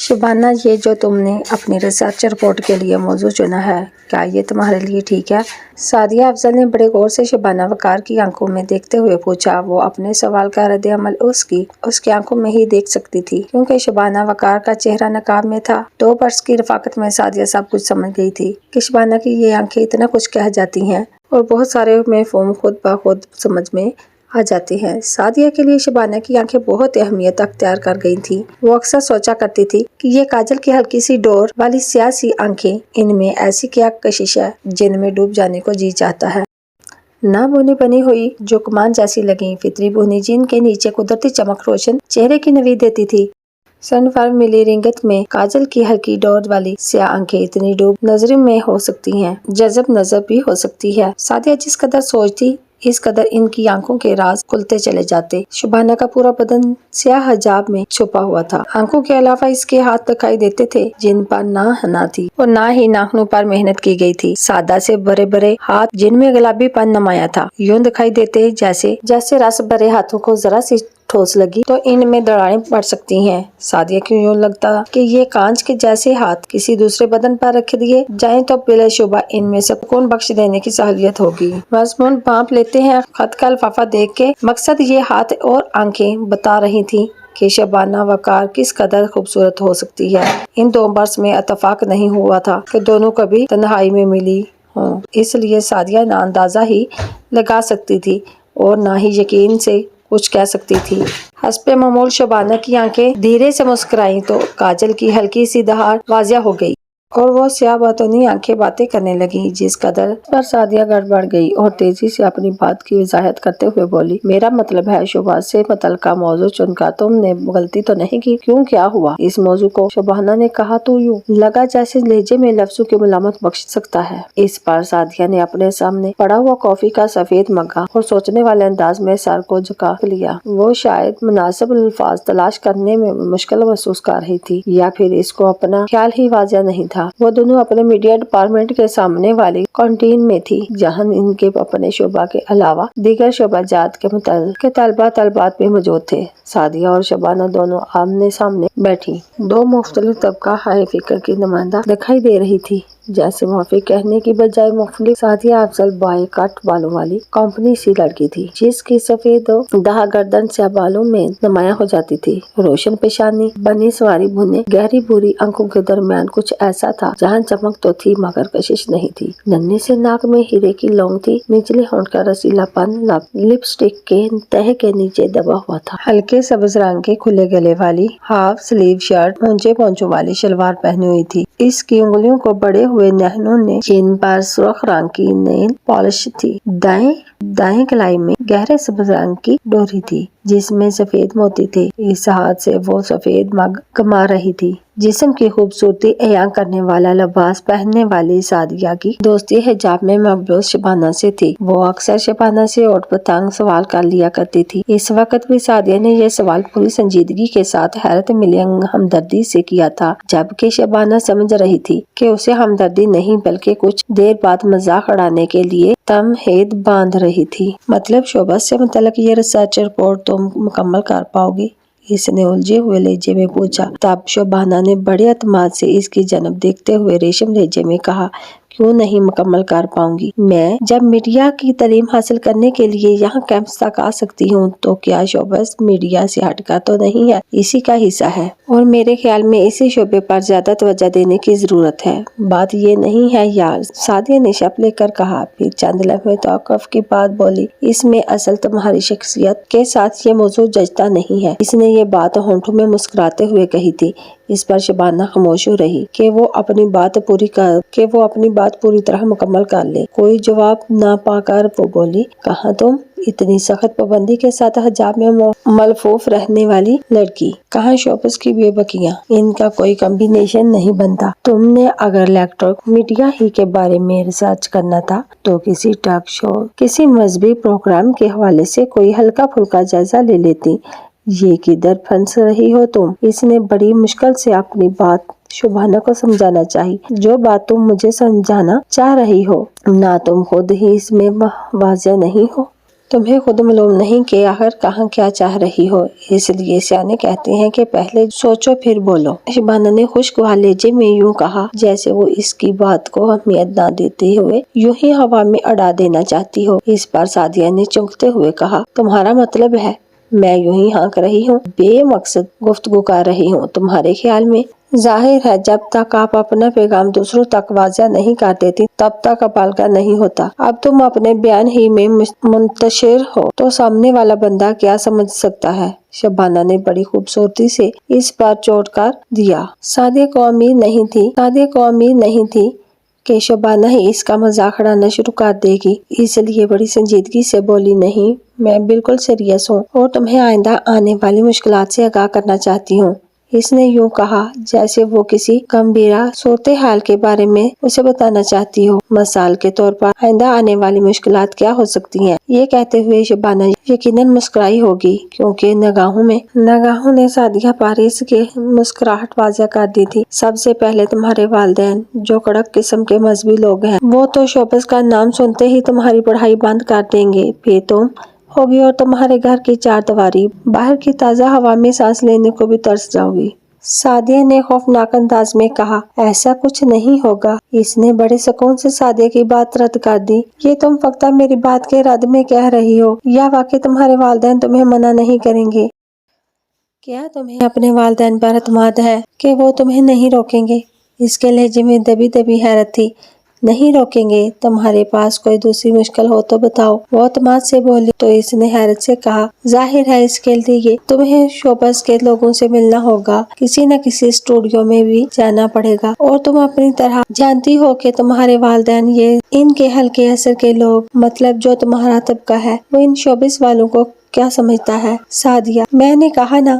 شبانہ، یہ جو تم نے اپنی ریسرچ رپورٹ کے لیے موضوع چنا ہے، کیا یہ تمہارے لیے ٹھیک ہے؟ سعدیہ افضل نے بڑے غور سے شبانہ وقار کی آنکھوں میں دیکھتے ہوئے پوچھا۔ وہ اپنے سوال کا رد عمل اس کی آنکھوں میں ہی دیکھ سکتی تھی، کیونکہ شبانہ وقار کا چہرہ نقاب میں تھا۔ 2 برس کی رفاقت میں سعدیہ سب کچھ سمجھ گئی تھی کہ شبانہ کی یہ آنکھیں اتنا کچھ کہہ جاتی ہیں اور بہت سارے مفہوم خود بخود سمجھ میں آ جاتی ہیں۔ سعدیہ کے لیے شبانہ کی آنکھیں بہت اہمیت اختیار کر گئی تھیں۔ وہ اکثر سوچا کرتی تھی کہ یہ کاجل کی ہلکی سی ڈور والی سیاہ سی آنکھیں، ان میں ایسی کیا کشش ہے جن میں ڈوب جانے کو جی چاہتا ہے۔ نہ بونی بنی ہوئی جو کمان جیسی لگیں، فطری بونی جن کے نیچے قدرتی چمک روشن چہرے کی نوید دیتی تھی۔ سن پر ملی رنگت میں کاجل کی ہلکی ڈور والی سیاہ آنکھیں اتنی ڈوب نظر میں ہو سکتی ہیں، جذب نظر بھی ہو سکتی ہے۔ سعدیہ جس قدر سوچتی اس قدر ان کی آنکھوں کے راز کھلتے چلے جاتے۔ شبانہ کا پورا بدن سیاہ حجاب میں چھپا ہوا تھا۔ آنکھوں کے علاوہ اس کے ہاتھ دکھائی دیتے تھے جن پر نہ حنا تھی اور نہ ہی ناخنوں پر محنت کی گئی تھی۔ سادہ سے بڑے بڑے ہاتھ جن میں گلابی پن نمایاں تھا، یوں دکھائی دیتے جیسے رس بھرے ہاتھوں کو ذرا سی ٹھوس لگی تو ان میں دراڑیں پڑ سکتی ہیں۔ سعدیہ کو یوں لگتا کہ یہ کانچ کے جیسے ہاتھ کسی دوسرے بدن پر رکھ دیے جائیں تو بلا شبہ ان میں سکون بخش دینے کی صلاحیت ہوگی۔ مضمون بھانپ لیتے ہیں خط کا لفافہ دیکھ کے۔ مقصد یہ ہاتھ اور آنکھیں بتا رہی تھیں کہ شبانہ وقار کس قدر خوبصورت ہو سکتی ہے۔ ان 2 برس میں اتفاق نہیں ہوا تھا کہ دونوں کبھی تنہائی میں ملی ہوں، اس لیے سعدیہ نہ اندازہ ہی لگا سکتی تھی اور نہ ہی یقین سے کچھ کہہ سکتی تھی۔ حسب معمول شبانہ کی آنکھیں دھیرے سے مسکرائیں تو کاجل کی ہلکی سی دہاڑ واضح ہو گئی اور وہ سیاہ باتونی آنکھیں باتیں کرنے لگیں، جس قدر پر سعدیہ گڑبڑ گئی اور تیزی سے اپنی بات کی وضاحت کرتے ہوئے بولی، میرا مطلب ہے شبہ سے متعلقہ موضوع چن کر تم نے غلطی تو نہیں کی؟ کیوں، کیا ہوا؟ اس موضوع کو شبانہ نے کہا تو یوں لگا جیسے لہجے میں لفظوں کی ملامت بخش سکتا ہے۔ اس پر سعدیہ نے اپنے سامنے پڑا ہوا کافی کا سفید مگا اور سوچنے والے انداز میں سر کو جھکا لیا۔ وہ شاید مناسب الفاظ تلاش کرنے میں مشکل محسوس کر رہی تھی یا پھر اس کو اپنا خیال ہی واضح نہیں تھا۔ وہ دونوں اپنے میڈیا ڈپارٹمنٹ کے سامنے والی کینٹین میں تھی، جہاں ان کے اپنے شعبہ کے علاوہ دیگر شعبہ جات کے متعلق طلبات بھی موجود تھے۔ سعدیہ اور شبانہ دونوں آمنے سامنے بیٹھی 2 مختلف طبقہ ہائے فکر کی نمائندہ دکھائی دے رہی تھی، جیسے موافق کہنے کی بجائے مختلف۔ سعدیہ افضل بائے کٹ بالوں والی کمپنی سی لڑکی تھی، جس کی سفید دہا گردن سیاہ بالوں میں نمایاں ہو جاتی تھی۔ روشن پیشانی، بنی سواری بھونے گہری بھوری آنکھوں کے درمیان کچھ ایسا تھا جہاں چمک تو تھی مگر کشش نہیں تھی۔ ننھے سے ناک میں ہیرے کی لونگ تھی، نچلے ہونٹ کا رسیلا پن لپسٹک کے تہہ کے نیچے دبا ہوا تھا۔ ہلکے سبز رنگ کے کھلے گلے والی ہاف سلیو شرٹ اونچے پونچوں والی شلوار پہنی ہوئی تھی۔ اس کی انگلیوں کو بڑے ہوئے ناخنوں نے جن پر سرخ رنگ کی نیل پالش تھی۔ دائیں کلائی میں گہرے سبز رنگ کی ڈوری تھی جس میں سفید موتی تھے۔ اس ہاتھ سے وہ سفید مگ گما رہی تھی۔ جسم کی خوبصورتی عیاں کرنے والا لباس پہننے والی سعدیہ کی دوستی حجاب میں ملبوس شبانہ سے تھی۔ وہ اکثر شبانہ سے اوٹ پتنگ سوال کر لیا کرتی تھی۔ اس وقت بھی سعدیہ نے یہ سوال پوری سنجیدگی کے ساتھ حیرت ملی ہمدردی سے کیا تھا، جبکہ شبانہ سمجھ رہی تھی کہ اسے ہمدردی نہیں بلکہ کچھ دیر بعد مذاق اڑانے کے لیے تمہید باندھ رہی تھی۔ مطلب شعبہ سے متعلق یہ ریسرچ رپورٹ تم مکمل کر پاؤ گی؟ اس نے الجھے ہوئے لہجے میں پوچھا۔ تب شبانہ نے بڑے اعتماد سے اس کی جانب دیکھتے ہوئے ریشم لہجے میں کہا، کیوں نہیں مکمل کر پاؤں گی؟ میں جب میڈیا کی تعلیم حاصل کرنے کے لیے یہاں کیمپس تک آ سکتی ہوں تو کیا شعبہ میڈیا سے ہٹ کر تو نہیں ہے، اسی کا حصہ ہے، اور میرے خیال میں اسی شعبے پر زیادہ توجہ دینے کی ضرورت ہے۔ بات یہ نہیں ہے یار، سعدیہ نے شپ لے کر کہا، پھر چند لمحے توقف کے بعد بولی، اس میں اصل تمہاری شخصیت کے ساتھ یہ موضوع جچتا نہیں ہے۔ اس نے یہ بات ہونٹوں میں مسکراتے ہوئے کہی تھی۔ اس پر شبانہ خاموش ہو رہی کہ وہ اپنی بات پوری طرح مکمل کر لے۔ کوئی جواب نہ پا کر وہ بولی، کہاں تم اتنی سخت پابندی کے ساتھ حجاب میں ملفوف رہنے والی لڑکی، کہاں شوبز کی بے بکیاں، ان کا کوئی کمبینیشن نہیں بنتا۔ تم نے اگر الیکٹرک میڈیا ہی کے بارے میں ریسرچ کرنا تھا تو کسی ٹاک شو، کسی مذہبی پروگرام کے حوالے سے کوئی ہلکا پھلکا جائزہ لے لیتی۔ یہ کدھر پھنس رہی ہو تم؟ اس نے بڑی مشکل سے اپنی بات شبانہ کو سمجھانا چاہی۔ جو بات تم مجھے سمجھانا چاہ رہی ہو، نہ تم خود ہی اس میں واضح نہیں ہو تمہیں خود معلوم نہیں کہ آخر کہاں کیا چاہ رہی ہو، اس لیے سیانے کہتے ہیں کہ پہلے سوچو پھر بولو۔ شبانہ نے خشک لہجے میں یوں کہا جیسے وہ اس کی بات کو اہمیت نہ دیتے ہوئے یوں ہی ہوا میں اڑا دینا چاہتی ہو۔ اس پر سعدیہ نے چونکتے ہوئے کہا، تمہارا مطلب ہے میں یوں ہی ہانک رہی ہوں، بے مقصد گفتگو کر رہی ہوں؟ تمہارے خیال میں ظاہر ہے جب تک آپ اپنا پیغام دوسروں تک واضح نہیں کر دیتی تب تک عمل کا نہیں ہوتا۔ اب تم اپنے بیان ہی میں منتشر ہو تو سامنے والا بندہ کیا سمجھ سکتا ہے؟ شبانہ نے بڑی خوبصورتی سے اس پر چوٹ کر دیا۔ سعدیہ کو امید نہیں تھی کہ شبانہ ہی اس کا مذاق اڑانا شروع کر دے گی، اس لیے بڑی سنجیدگی سے بولی، نہیں میں بالکل سیریس ہوں اور تمہیں آئندہ آنے والی مشکلات سے آگاہ کرنا چاہتی ہوں۔ اس نے یوں کہا جیسے وہ کسی گمبھیر صورتحال کے بارے میں اسے بتانا چاہتی ہو۔ مثال کے طور پر آئندہ آنے والی مشکلات کیا ہو سکتی ہیں؟ یہ کہتے ہوئے شبانہ یقیناً مسکرائی ہوگی کیونکہ نگاہوں نے سعدیہ پر اس کی مسکراہٹ واضح کر دی تھی۔ سب سے پہلے تمہارے والدین جو کڑک قسم کے مذہبی لوگ ہیں، وہ تو شوبز کا نام سنتے ہی تمہاری پڑھائی بند کر دیں گے، پھر تم ہوگی اور تمہارے گھر کی چار دیواری، باہر کی تازہ ہوا میں سانس لینے کو بھی ترس جاؤ گی۔ سعدیہ نے خوفناک انداز میں کہا، ایسا کچھ نہیں ہوگا۔ اس نے بڑے سکون سے سعدیہ کی بات رد کر دی، یہ تم فقط میری بات کے رد میں کہہ رہی ہو یا واقعی تمہارے والدین تمہیں منع نہیں کریں گے؟ کیا تمہیں اپنے والدین پر اعتماد ہے کہ وہ تمہیں نہیں روکیں گے؟ اس کے لہجے میں دبی دبی حیرت تھی۔ نہیں روکیں گے؟ تمہارے پاس کوئی دوسری مشکل ہو تو بتاؤ، وہ اعتماد سے بولی۔ تو اس نے حیرت سے کہا، ظاہر ہے اس کے لیے تمہیں شوبز کے لوگوں سے ملنا ہوگا، کسی نہ کسی اسٹوڈیو میں بھی جانا پڑے گا، اور تم اپنی طرح جانتی ہو کہ تمہارے والدین یہ ان کے ہلکے اثر کے لوگ، مطلب جو تمہارا طبقہ ہے، وہ ان شوبز والوں کو کیا سمجھتا ہے؟ سعدیہ، میں نے کہا نا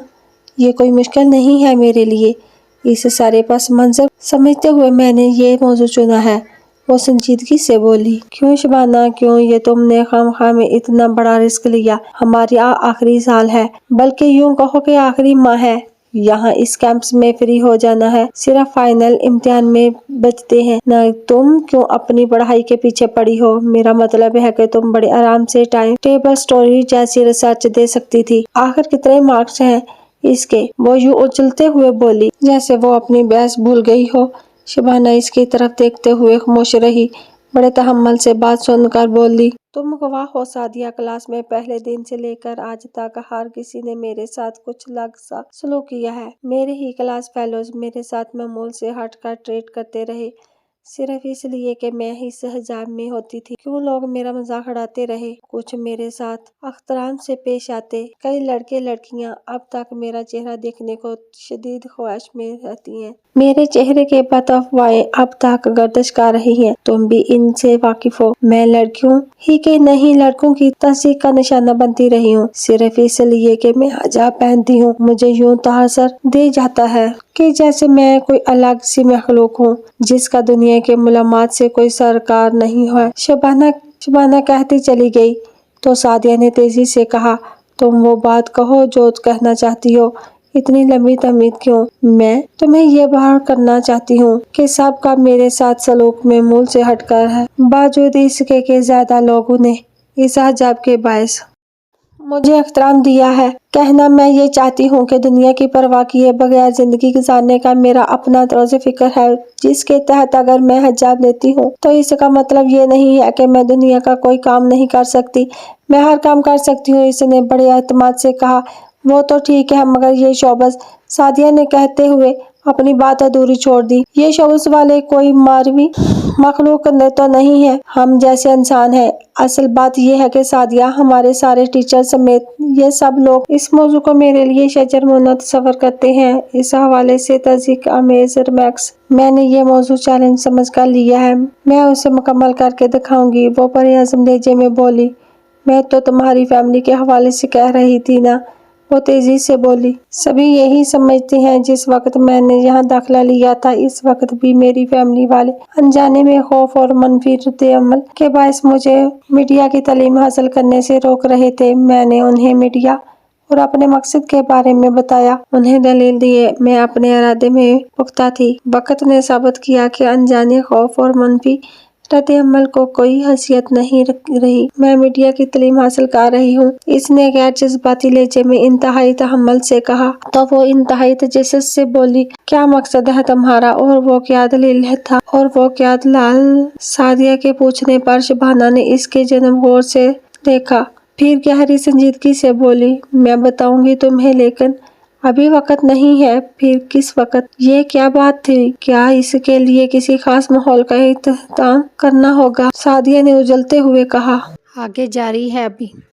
یہ کوئی مشکل نہیں ہے میرے لیے، اس سارے پس منظر سمجھتے ہوئے میں نے یہ موضوع چنا ہے۔ وہ سنجیدگی سے بولی، کیوں شبانہ کیوں؟ یہ تم نے خواہ میں اتنا بڑا رسک لیا۔ ہماری آخری سال ہے، بلکہ یوں کہو کہ آخری ماہ ہے، یہاں اس کیمپس میں فری ہو جانا ہے، صرف فائنل امتحان میں بچتے ہیں نا۔ تم کیوں اپنی پڑھائی کے پیچھے پڑی ہو؟ میرا مطلب ہے کہ تم بڑے آرام سے ٹائم ٹیبل اسٹوری جیسی ریسرچ دے سکتی تھی۔ آخر کتنے مارکس ہیں اس کے؟ وہ یوں اچھلتے ہوئے بولی جیسے وہ اپنی بحث بھول گئی ہو۔ شبانہ اس کی طرف دیکھتے ہوئے خاموش رہی، بڑے تحمل سے بات سن کر بولی، تم گواہ ہو سعدیہ، کلاس میں پہلے دن سے لے کر آج تک ہر کسی نے میرے ساتھ کچھ الگ سا سلوک کیا ہے۔ میرے ہی کلاس فیلوز میرے ساتھ معمول سے ہٹ کر ٹریٹ کرتے رہے، صرف اس لیے کہ میں اس حجاب میں ہوتی تھی۔ کیوں لوگ میرا مذاق اڑاتے رہے، کچھ میرے ساتھ احترام سے پیش آتے۔ کئی لڑکے لڑکیاں اب تک میرا چہرہ دیکھنے کو شدید خواہش میں رہتی ہیں، میرے چہرے کے بعد افواہیں اب تک گردش کر رہی ہیں۔ تم بھی ان سے واقف ہو۔ میں لڑکیوں ہی کہ نہیں لڑکوں کی تصدیق کا نشانہ بنتی رہی ہوں، صرف اس لیے کہ میں حجاب پہنتی ہوں۔ مجھے یوں تاثر دے جاتا ہے کہ جیسے میں کوئی الگ سی مخلوق ہوں جس کا دنیا کے معاملات سے کوئی سروکار نہیں ہے۔ شبانہ کہتی چلی گئی تو سعدیہ نے تیزی سے کہا، تم وہ بات کہو جو کہنا چاہتی ہو، اتنی لمبی تمہید کیوں؟ میں تمہیں یہ باور کرنا چاہتی ہوں کہ سب کا میرے ساتھ سلوک معمول سے ہٹ کر ہے، باوجود اس کے کہ زیادہ لوگوں نے اس حجاب کے باعث مجھے احترام دیا ہے۔ کہنا میں یہ چاہتی ہوں کہ دنیا کی پرواہ کیے بغیر زندگی گزارنے کا میرا اپنا طرز فکر ہے، جس کے تحت اگر میں حجاب لیتی ہوں تو اس کا مطلب یہ نہیں ہے کہ میں دنیا کا کوئی کام نہیں کر سکتی، میں ہر کام کر سکتی ہوں۔ اس نے بڑے اعتماد سے کہا، وہ تو ٹھیک ہے مگر یہ شوبز، سعدیہ نے کہتے ہوئے اپنی بات ادھوری چھوڑ دی، یہ شوبز والے کوئی ماروی مخلوق تو نہیں ہیں، ہم جیسے انسان ہیں۔ اصل بات یہ ہے کہ سعدیہ، ہمارے سارے ٹیچر سمیت یہ سب لوگ اس موضوع کو میرے لیے شجرمونہ تصور کرتے ہیں۔ اس حوالے سے تصدیق آمیز ریمارکس، میں نے یہ موضوع چیلنج سمجھ کر لیا ہے، میں اسے مکمل کر کے دکھاؤں گی۔ وہ پرعزم لہجے میں بولی، میں تو تمہاری فیملی کے حوالے سے کہہ رہی تھی نا۔ وہ تیزی سے بولی، سبھی یہی سمجھتے ہیں۔ جس وقت میں نے یہاں داخلہ لیا تھا اس وقت بھی میری فیملی والے انجانے میں خوف اور منفی رد عمل کے باعث مجھے میڈیا کی تعلیم حاصل کرنے سے روک رہے تھے۔ میں نے انہیں میڈیا اور اپنے مقصد کے بارے میں بتایا، انہیں دلیل دی، میں اپنے ارادے میں پختہ تھی۔ وقت نے ثابت کیا کہ انجانے خوف اور منفی رد عمل کو کوئی حیثیت نہیں رہی۔ میں میڈیا کی تعلیم حاصل کر رہی ہوں۔ اس نے غیر جذباتی لہجے میں انتہائی تحمل سے کہا تو وہ انتہائی تجسس سے بولی، کیا مقصد ہے تمہارا اور وہ کیا دلیل تھا اور وہ کیا دلال؟ سعدیہ کے پوچھنے پر شبانہ نے اس کی جانب غور سے دیکھا، پھر گہری سنجیدگی سے بولی، میں بتاؤں گی تمہیں، لیکن ابھی وقت نہیں ہے۔ پھر کس وقت؟ یہ کیا بات تھی؟ کیا اس کے لیے کسی خاص ماحول کا اہتمام کرنا ہوگا؟ سعدیہ نے اجلتے ہوئے کہا۔ آگے جاری ہے ابھی